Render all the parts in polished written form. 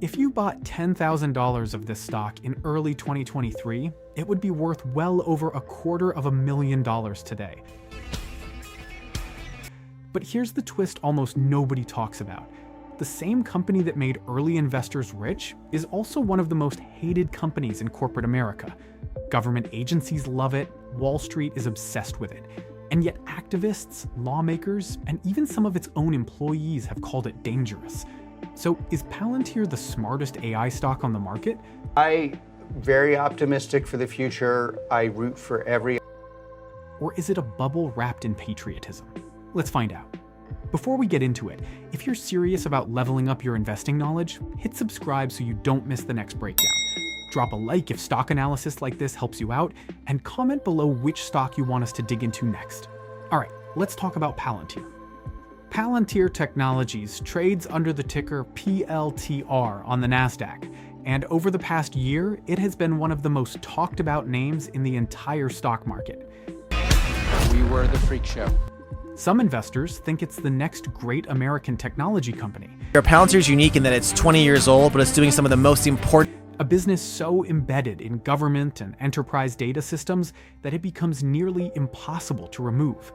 If you bought $10,000 of this stock in early 2023, it would be worth well over $250,000 today. But here's the twist almost nobody talks about. The same company that made early investors rich is also one of the most hated companies in corporate America. Government agencies love it, Wall Street is obsessed with it, and yet activists, lawmakers, and even some of its own employees have called it dangerous. So is Palantir the smartest AI stock on the market? I'm very optimistic for the future. I root for every... Or is it a bubble wrapped in patriotism? Let's find out. Before we get into it, if you're serious about leveling up your investing knowledge, hit subscribe so you don't miss the next breakdown. Drop a like if stock analysis like this helps you out, and comment below which stock you want us to dig into next. All right, let's talk about Palantir. Palantir Technologies trades under the ticker PLTR on the Nasdaq, and over the past year, it has been one of the most talked about names in the entire stock market. We were the freak show. Some investors think it's the next great American technology company. Palantir is unique in that it's 20 years old, but it's doing some of the most important... A business so embedded in government and enterprise data systems that it becomes nearly impossible to remove.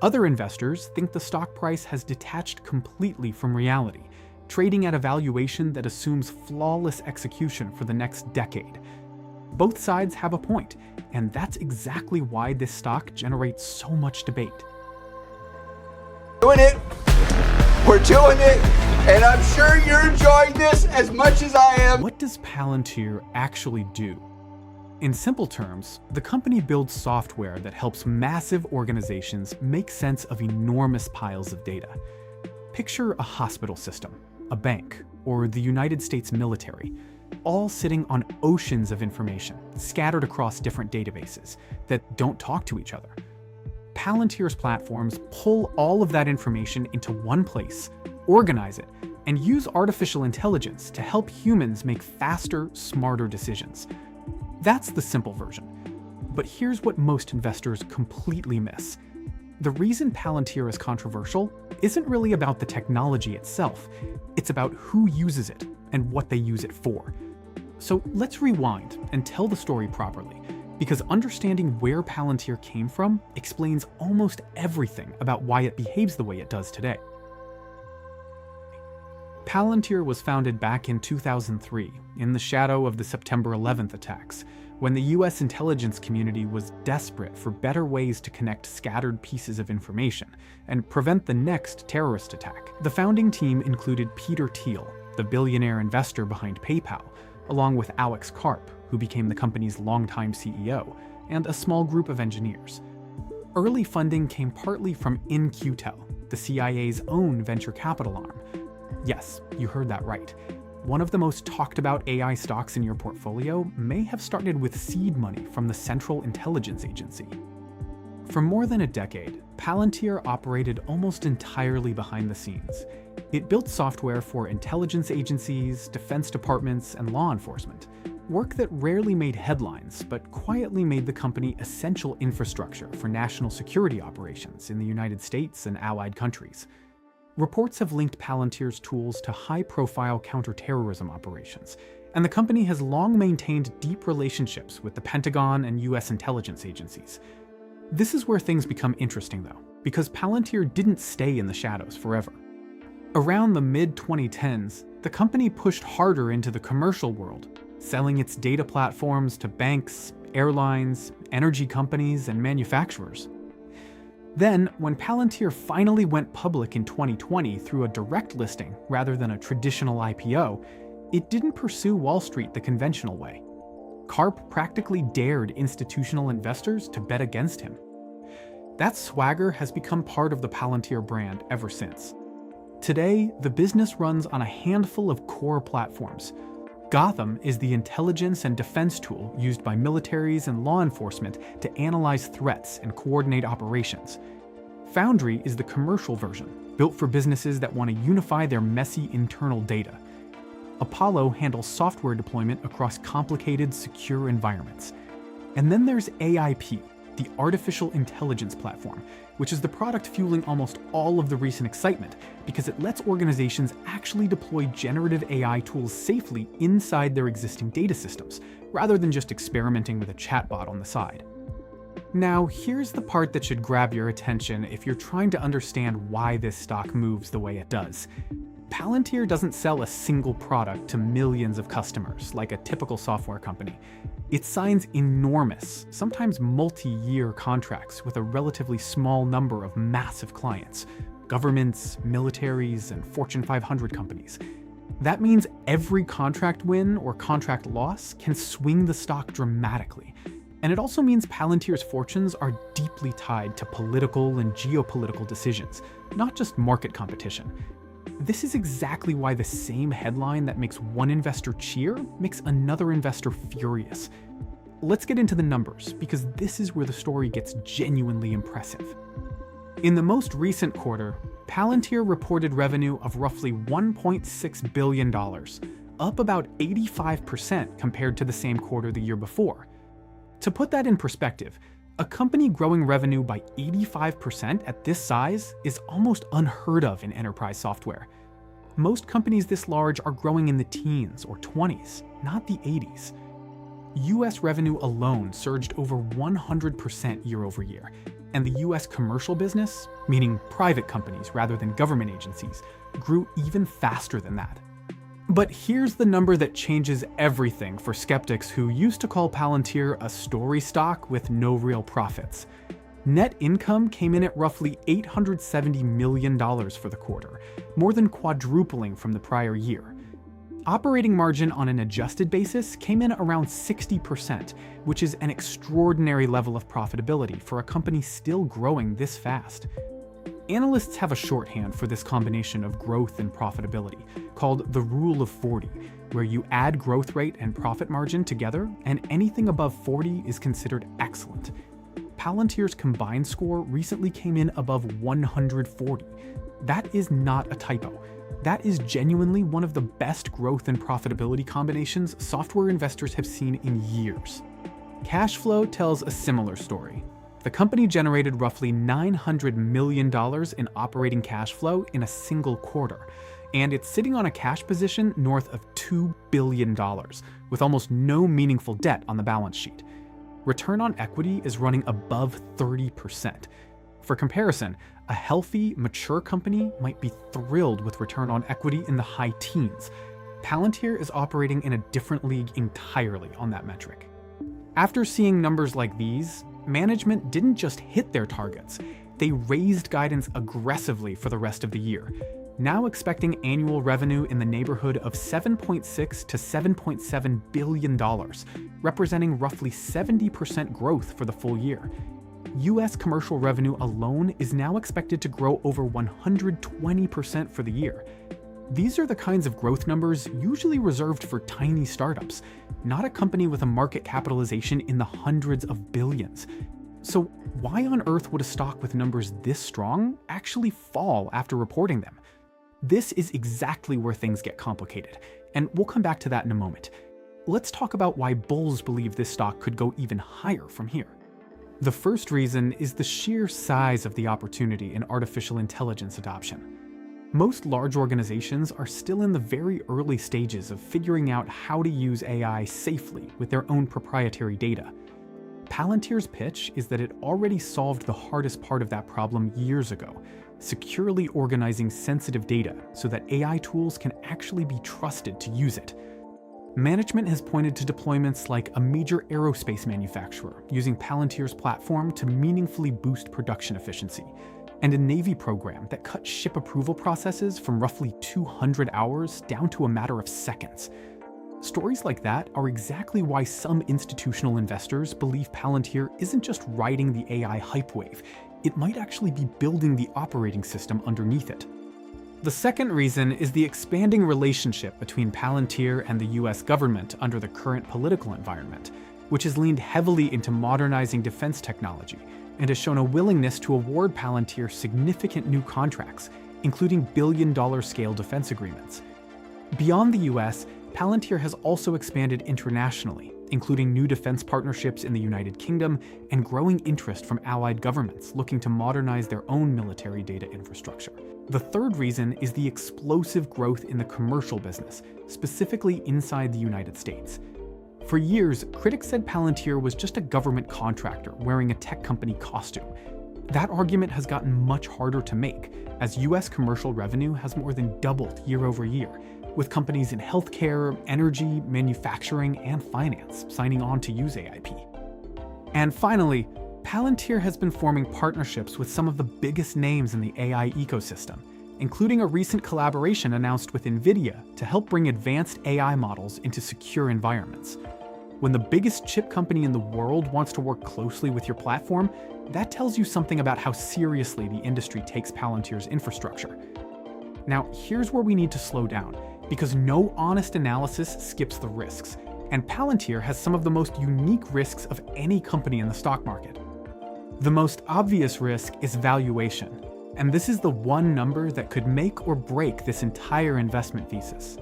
Other investors think the stock price has detached completely from reality, trading at a valuation that assumes flawless execution for the next decade. Both sides have a point, and that's exactly why this stock generates so much debate. Doing it. We're doing it. And I'm sure you're enjoying this as much as I am. What does Palantir actually do? In simple terms, the company builds software that helps massive organizations make sense of enormous piles of data. Picture a hospital system, a bank, or the United States military, all sitting on oceans of information scattered across different databases that don't talk to each other. Palantir's platforms pull all of that information into one place, organize it, and use artificial intelligence to help humans make faster, smarter decisions. That's the simple version. But here's what most investors completely miss. The reason Palantir is controversial isn't really about the technology itself. It's about who uses it and what they use it for. So let's rewind and tell the story properly, because understanding where Palantir came from explains almost everything about why it behaves the way it does today. Palantir was founded back in 2003, in the shadow of the September 11th attacks, when the US intelligence community was desperate for better ways to connect scattered pieces of information and prevent the next terrorist attack. The founding team included Peter Thiel, the billionaire investor behind PayPal, along with Alex Karp, who became the company's longtime CEO, and a small group of engineers. Early funding came partly from In-Q-Tel, the CIA's own venture capital arm. Yes, you heard that right. One of the most talked about AI stocks in your portfolio may have started with seed money from the Central Intelligence Agency. For more than a decade, Palantir operated almost entirely behind the scenes. It built software for intelligence agencies, defense departments, and law enforcement, work that rarely made headlines, but quietly made the company essential infrastructure for national security operations in the United States and allied countries. Reports have linked Palantir's tools to high-profile counterterrorism operations, and the company has long maintained deep relationships with the Pentagon and US intelligence agencies. This is where things become interesting, though, because Palantir didn't stay in the shadows forever. Around the mid-2010s, the company pushed harder into the commercial world, selling its data platforms to banks, airlines, energy companies, and manufacturers. Then, when Palantir finally went public in 2020 through a direct listing rather than a traditional IPO, it didn't pursue Wall Street the conventional way. Karp practically dared institutional investors to bet against him. That swagger has become part of the Palantir brand ever since. Today, the business runs on a handful of core platforms. Gotham is the intelligence and defense tool used by militaries and law enforcement to analyze threats and coordinate operations. Foundry is the commercial version, built for businesses that want to unify their messy internal data. Apollo handles software deployment across complicated, secure environments. And then there's AIP, the artificial intelligence platform, which is the product fueling almost all of the recent excitement because it lets organizations actually deploy generative AI tools safely inside their existing data systems, rather than just experimenting with a chatbot on the side. Now, here's the part that should grab your attention if you're trying to understand why this stock moves the way it does. Palantir doesn't sell a single product to millions of customers like a typical software company. It signs enormous, sometimes multi-year contracts with a relatively small number of massive clients, governments, militaries, and Fortune 500 companies. That means every contract win or contract loss can swing the stock dramatically. And it also means Palantir's fortunes are deeply tied to political and geopolitical decisions, not just market competition. This is exactly why the same headline that makes one investor cheer makes another investor furious. Let's get into the numbers, because this is where the story gets genuinely impressive. In the most recent quarter, Palantir reported revenue of roughly $1.6 billion, up about 85% compared to the same quarter the year before. To put that in perspective, a company growing revenue by 85% at this size is almost unheard of in enterprise software. Most companies this large are growing in the teens or 20s, not the 80s. US revenue alone surged over 100% year over year, and the US commercial business, meaning private companies rather than government agencies, grew even faster than that. But here's the number that changes everything for skeptics who used to call Palantir a story stock with no real profits. Net income came in at roughly $870 million for the quarter, more than quadrupling from the prior year. Operating margin on an adjusted basis came in around 60%, which is an extraordinary level of profitability for a company still growing this fast. Analysts have a shorthand for this combination of growth and profitability, called the Rule of 40, where you add growth rate and profit margin together, and anything above 40 is considered excellent. Palantir's combined score recently came in above 140. That is not a typo. That is genuinely one of the best growth and profitability combinations software investors have seen in years. Cash flow tells a similar story. The company generated roughly $900 million in operating cash flow in a single quarter, and it's sitting on a cash position north of $2 billion, with almost no meaningful debt on the balance sheet. Return on equity is running above 30%. For comparison, a healthy, mature company might be thrilled with return on equity in the high teens. Palantir is operating in a different league entirely on that metric. After seeing numbers like these, management didn't just hit their targets, they raised guidance aggressively for the rest of the year, now expecting annual revenue in the neighborhood of $7.6 to $7.7 billion, representing roughly 70% growth for the full year. US commercial revenue alone is now expected to grow over 120% for the year. These are the kinds of growth numbers usually reserved for tiny startups, not a company with a market capitalization in the hundreds of billions. So why on earth would a stock with numbers this strong actually fall after reporting them? This is exactly where things get complicated, and we'll come back to that in a moment. Let's talk about why bulls believe this stock could go even higher from here. The first reason is the sheer size of the opportunity in artificial intelligence adoption. Most large organizations are still in the very early stages of figuring out how to use AI safely with their own proprietary data. Palantir's pitch is that it already solved the hardest part of that problem years ago, securely organizing sensitive data so that AI tools can actually be trusted to use it. Management has pointed to deployments like a major aerospace manufacturer using Palantir's platform to meaningfully boost production efficiency, and a Navy program that cut ship approval processes from roughly 200 hours down to a matter of seconds. Stories like that are exactly why some institutional investors believe Palantir isn't just riding the AI hype wave, it might actually be building the operating system underneath it. The second reason is the expanding relationship between Palantir and the US government under the current political environment, which has leaned heavily into modernizing defense technology and has shown a willingness to award Palantir significant new contracts, including billion-dollar scale defense agreements. Beyond the US, Palantir has also expanded internationally, including new defense partnerships in the United Kingdom and growing interest from allied governments looking to modernize their own military data infrastructure. The third reason is the explosive growth in the commercial business, specifically inside the United States. For years, critics said Palantir was just a government contractor wearing a tech company costume. That argument has gotten much harder to make, as US commercial revenue has more than doubled year over year, with companies in healthcare, energy, manufacturing, and finance signing on to use AIP. And finally, Palantir has been forming partnerships with some of the biggest names in the AI ecosystem, including a recent collaboration announced with NVIDIA to help bring advanced AI models into secure environments. When the biggest chip company in the world wants to work closely with your platform, that tells you something about how seriously the industry takes Palantir's infrastructure. Now, here's where we need to slow down, because no honest analysis skips the risks, and Palantir has some of the most unique risks of any company in the stock market. The most obvious risk is valuation, and this is the one number that could make or break this entire investment thesis.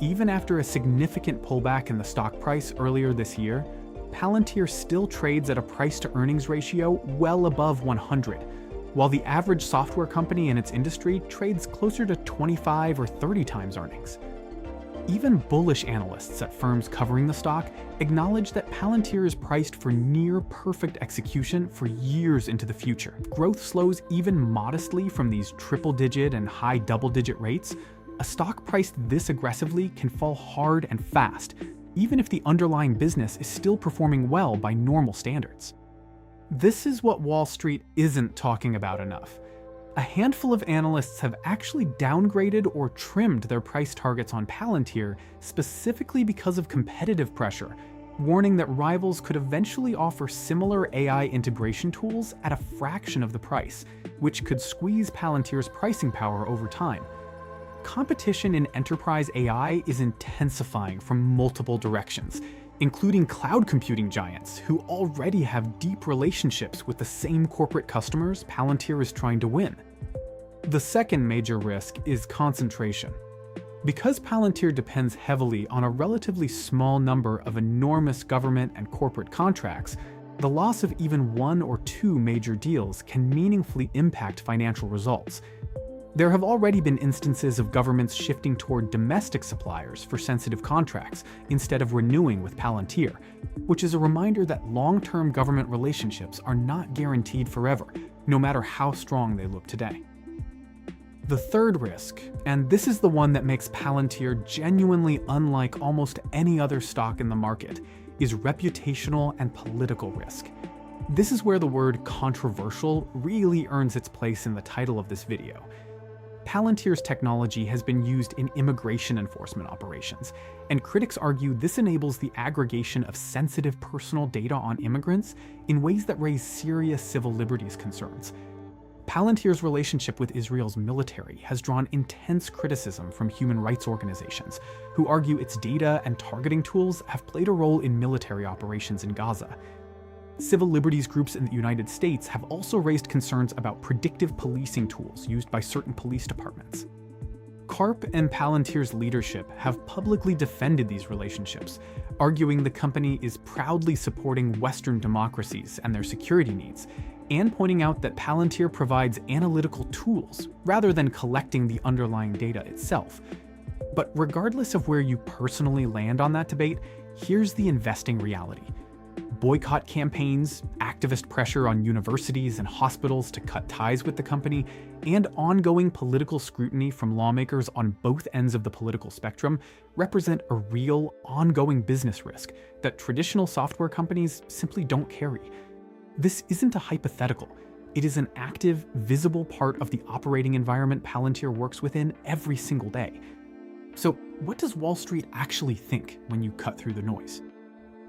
Even after a significant pullback in the stock price earlier this year, Palantir still trades at a price-to-earnings ratio well above 100, while the average software company in its industry trades closer to 25 or 30 times earnings. Even bullish analysts at firms covering the stock acknowledge that Palantir is priced for near-perfect execution for years into the future. If growth slows even modestly from these triple-digit and high double-digit rates, a stock priced this aggressively can fall hard and fast, even if the underlying business is still performing well by normal standards. This is what Wall Street isn't talking about enough. A handful of analysts have actually downgraded or trimmed their price targets on Palantir specifically because of competitive pressure, warning that rivals could eventually offer similar AI integration tools at a fraction of the price, which could squeeze Palantir's pricing power over time. Competition in enterprise AI is intensifying from multiple directions, including cloud computing giants who already have deep relationships with the same corporate customers Palantir is trying to win. The second major risk is concentration. Because Palantir depends heavily on a relatively small number of enormous government and corporate contracts, the loss of even one or two major deals can meaningfully impact financial results. There have already been instances of governments shifting toward domestic suppliers for sensitive contracts instead of renewing with Palantir, which is a reminder that long-term government relationships are not guaranteed forever, no matter how strong they look today. The third risk, and this is the one that makes Palantir genuinely unlike almost any other stock in the market, is reputational and political risk. This is where the word controversial really earns its place in the title of this video. Palantir's technology has been used in immigration enforcement operations, and critics argue this enables the aggregation of sensitive personal data on immigrants in ways that raise serious civil liberties concerns. Palantir's relationship with Israel's military has drawn intense criticism from human rights organizations, who argue its data and targeting tools have played a role in military operations in Gaza. Civil liberties groups in the United States have also raised concerns about predictive policing tools used by certain police departments. Karp and Palantir's leadership have publicly defended these relationships, arguing the company is proudly supporting Western democracies and their security needs, and pointing out that Palantir provides analytical tools rather than collecting the underlying data itself. But regardless of where you personally land on that debate, here's the investing reality. Boycott campaigns, activist pressure on universities and hospitals to cut ties with the company, and ongoing political scrutiny from lawmakers on both ends of the political spectrum represent a real, ongoing business risk that traditional software companies simply don't carry. This isn't a hypothetical. It is an active, visible part of the operating environment Palantir works within every single day. So, what does Wall Street actually think when you cut through the noise?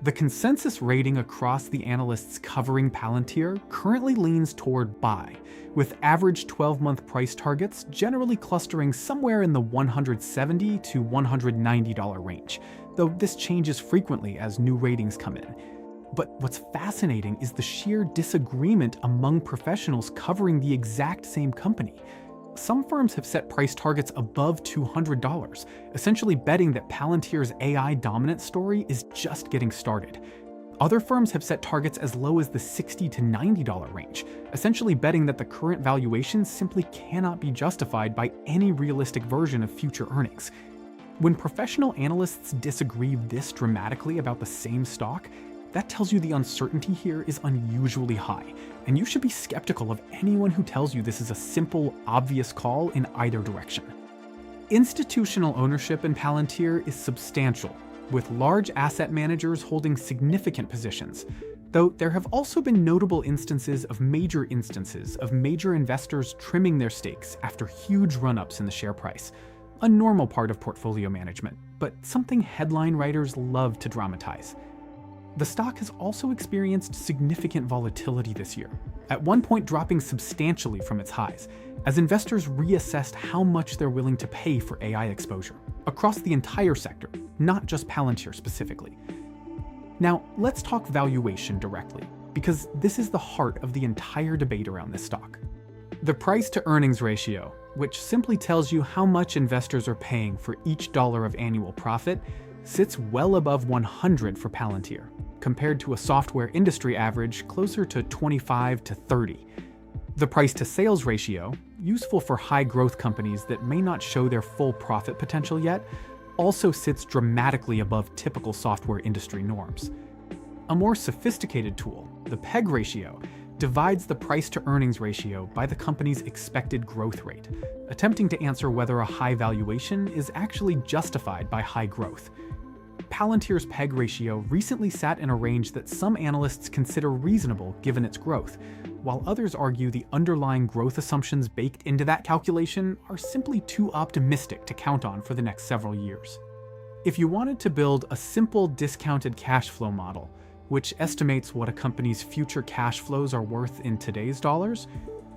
The consensus rating across the analysts covering Palantir currently leans toward buy, with average 12-month price targets generally clustering somewhere in the $170 to $190 range, though this changes frequently as new ratings come in. But what's fascinating is the sheer disagreement among professionals covering the exact same company. Some firms have set price targets above $200, essentially betting that Palantir's AI dominance story is just getting started. Other firms have set targets as low as the $60 to $90 range, essentially betting that the current valuation simply cannot be justified by any realistic version of future earnings. When professional analysts disagree this dramatically about the same stock, that tells you the uncertainty here is unusually high, and you should be skeptical of anyone who tells you this is a simple, obvious call in either direction. Institutional ownership in Palantir is substantial, with large asset managers holding significant positions, though there have also been notable instances of major investors trimming their stakes after huge run-ups in the share price. A normal part of portfolio management, but something headline writers love to dramatize. The stock has also experienced significant volatility this year, at one point dropping substantially from its highs, as investors reassessed how much they're willing to pay for AI exposure, across the entire sector, not just Palantir specifically. Now, let's talk valuation directly, because this is the heart of the entire debate around this stock. The price-to-earnings ratio, which simply tells you how much investors are paying for each dollar of annual profit, sits well above 100 for Palantir, compared to a software industry average closer to 25 to 30. The price-to-sales ratio, useful for high-growth companies that may not show their full profit potential yet, also sits dramatically above typical software industry norms. A more sophisticated tool, the PEG ratio, divides the price-to-earnings ratio by the company's expected growth rate, attempting to answer whether a high valuation is actually justified by high growth. Palantir's PEG ratio recently sat in a range that some analysts consider reasonable given its growth, while others argue the underlying growth assumptions baked into that calculation are simply too optimistic to count on for the next several years. If you wanted to build a simple discounted cash flow model, which estimates what a company's future cash flows are worth in today's dollars,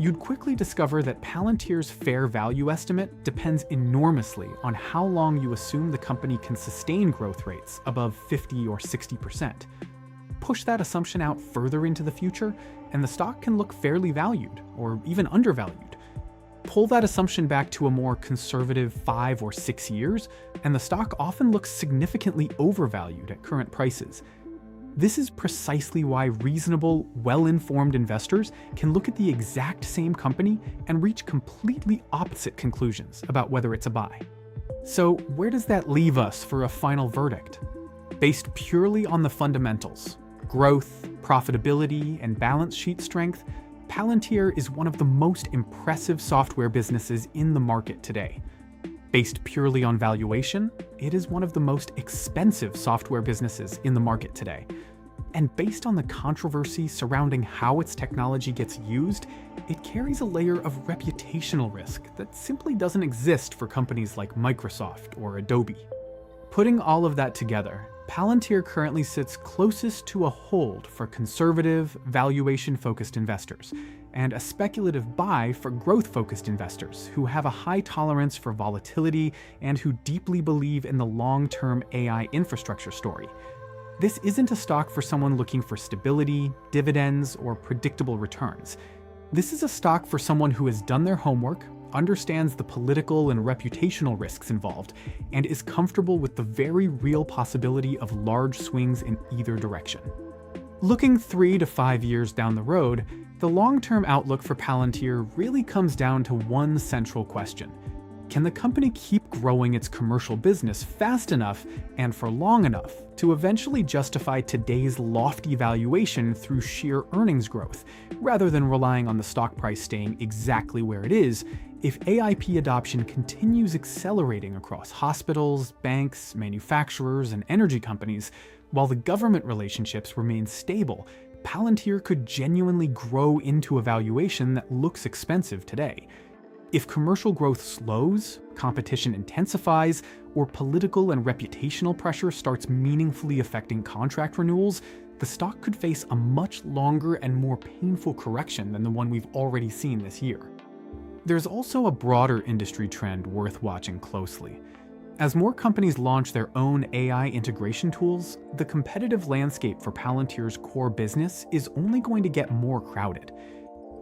you'd quickly discover that Palantir's fair value estimate depends enormously on how long you assume the company can sustain growth rates above 50 or 60%. Push that assumption out further into the future, and the stock can look fairly valued, or even undervalued. Pull that assumption back to a more conservative 5 or 6 years, and the stock often looks significantly overvalued at current prices. This is precisely why reasonable, well-informed investors can look at the exact same company and reach completely opposite conclusions about whether it's a buy. So where does that leave us for a final verdict? Based purely on the fundamentals, growth, profitability, and balance sheet strength, Palantir is one of the most impressive software businesses in the market today. Based purely on valuation, it is one of the most expensive software businesses in the market today. And based on the controversy surrounding how its technology gets used, it carries a layer of reputational risk that simply doesn't exist for companies like Microsoft or Adobe. Putting all of that together, Palantir currently sits closest to a hold for conservative, valuation-focused investors, and a speculative buy for growth-focused investors who have a high tolerance for volatility and who deeply believe in the long-term AI infrastructure story. This isn't a stock for someone looking for stability, dividends, or predictable returns. This is a stock for someone who has done their homework, understands the political and reputational risks involved, and is comfortable with the very real possibility of large swings in either direction. Looking 3 to 5 years down the road, the long-term outlook for Palantir really comes down to one central question. Can the company keep growing its commercial business fast enough and for long enough to eventually justify today's lofty valuation through sheer earnings growth, rather than relying on the stock price staying exactly where it is if AIP adoption continues accelerating across hospitals, banks, manufacturers, and energy companies, while the government relationships remain stable? Palantir could genuinely grow into a valuation that looks expensive today. If commercial growth slows, competition intensifies, or political and reputational pressure starts meaningfully affecting contract renewals, the stock could face a much longer and more painful correction than the one we've already seen this year. There's also a broader industry trend worth watching closely. As more companies launch their own AI integration tools, the competitive landscape for Palantir's core business is only going to get more crowded.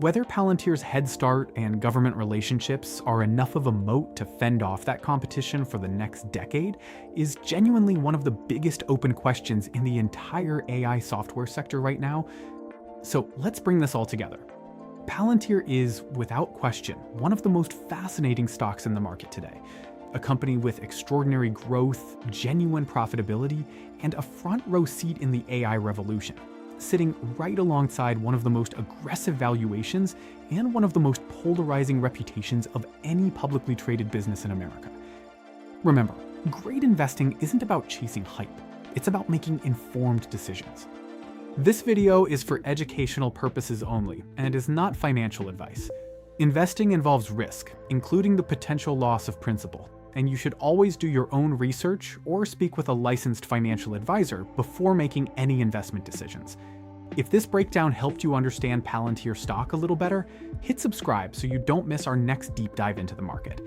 Whether Palantir's head start and government relationships are enough of a moat to fend off that competition for the next decade is genuinely one of the biggest open questions in the entire AI software sector right now. So let's bring this all together. Palantir is, without question, one of the most fascinating stocks in the market today. A company with extraordinary growth, genuine profitability, and a front row seat in the AI revolution, sitting right alongside one of the most aggressive valuations and one of the most polarizing reputations of any publicly traded business in America. Remember, great investing isn't about chasing hype, it's about making informed decisions. This video is for educational purposes only and is not financial advice. Investing involves risk, including the potential loss of principal, and you should always do your own research or speak with a licensed financial advisor before making any investment decisions. If this breakdown helped you understand Palantir stock a little better, hit subscribe so you don't miss our next deep dive into the market.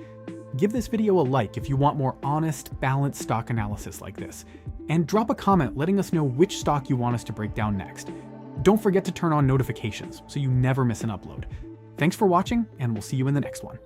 Give this video a like if you want more honest, balanced stock analysis like this, and drop a comment letting us know which stock you want us to break down next. Don't forget to turn on notifications so you never miss an upload. Thanks for watching, and we'll see you in the next one.